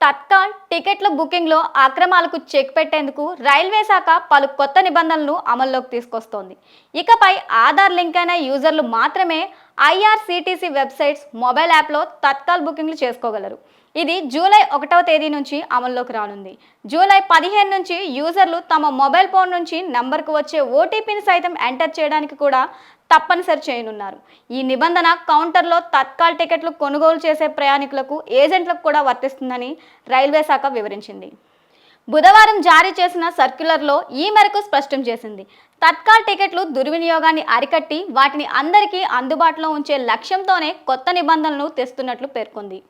తత్కాల్ టికెట్ల బుకింగ్లో అక్రమాలకు చెక్ పెట్టేందుకు రైల్వే శాఖ పలు కొత్త నిబంధనలను అమల్లోకి తీసుకొస్తోంది. ఇకపై ఆధార్ లింక్ అయిన యూజర్లు మాత్రమే ఐఆర్సీటీసీ వెబ్సైట్స్, మొబైల్ యాప్లో తత్కాల్ బుకింగ్లు చేసుకోగలరు. ఇది జూలై 1వ తేదీ నుంచి అమల్లోకి రానుంది. జూలై 15 నుంచి యూజర్లు తమ మొబైల్ ఫోన్ నుంచి నంబర్కు వచ్చే ఓటీపీని సైతం ఎంటర్ చేయడానికి కూడా తప్పనిసరి చేయనున్నారు. ఈ నిబంధన కౌంటర్లో తత్కాల్ టికెట్లు కొనుగోలు చేసే ప్రయాణికులకు, ఏజెంట్లకు కూడా వర్తిస్తుందని రైల్వే శాఖ వివరించింది. బుధవారం జారీ చేసిన సర్క్యులర్లో ఈ మేరకు స్పష్టం చేసింది. తత్కాల్ టికెట్లు దుర్వినియోగాన్ని అరికట్టి వాటిని అందరికీ అందుబాటులో ఉంచే లక్ష్యంతోనే కొత్త నిబంధనలు తెస్తున్నట్లు పేర్కొంది.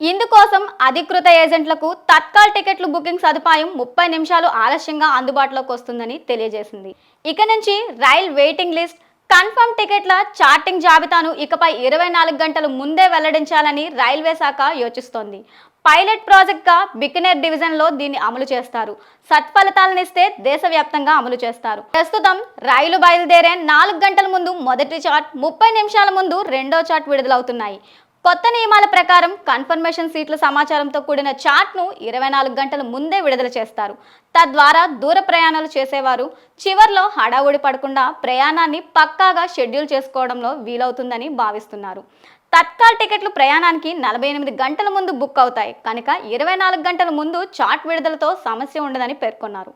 ఇందుకోసం అధికృత ఏజెంట్లకు తత్కాల్ టికెట్లు బుకింగ్ సదుపాయం 30 నిమిషాలు ఆలస్యంగా అందుబాటులోకి వస్తుందని తెలియజేసింది. ఇక నుంచి రైల్ వెయిటింగ్ లిస్ట్, కన్ఫర్మ్ టికెట్ల చార్టింగ్ జాబితాను ఇకపై 24 గంటల ముందే వెల్లడించాలని రైల్వే శాఖ యోచిస్తోంది. పైలట్ ప్రాజెక్ట్గా బికనేర్ డివిజన్లో దీన్ని అమలు చేస్తారు. సత్ఫలితాలనిస్తే దేశవ్యాప్తంగా అమలు చేస్తారు. ప్రస్తుతం రైలు బయలుదేరే 4 గంటల ముందు మొదటి చార్ట్, 30 నిమిషాల ముందు రెండో చార్ట్ విడుదలవుతున్నాయి. కొత్త నియమాల ప్రకారం కన్ఫర్మేషన్ సీట్ల సమాచారంతో కూడిన చార్ట్ను 24 గంటల ముందే విడుదల చేస్తారు. తద్వారా దూర ప్రయాణాలు చేసేవారు చివర్లో హడావుడి పడకుండా ప్రయాణాన్ని పక్కాగా షెడ్యూల్ చేసుకోవడంలో వీలవుతుందని భావిస్తున్నారు. తత్కాల్ టికెట్లు ప్రయాణానికి 48 గంటల ముందు బుక్ అవుతాయి కనుక 24 గంటల ముందు చార్ట్ విడుదలతో సమస్య ఉండదని పేర్కొన్నారు.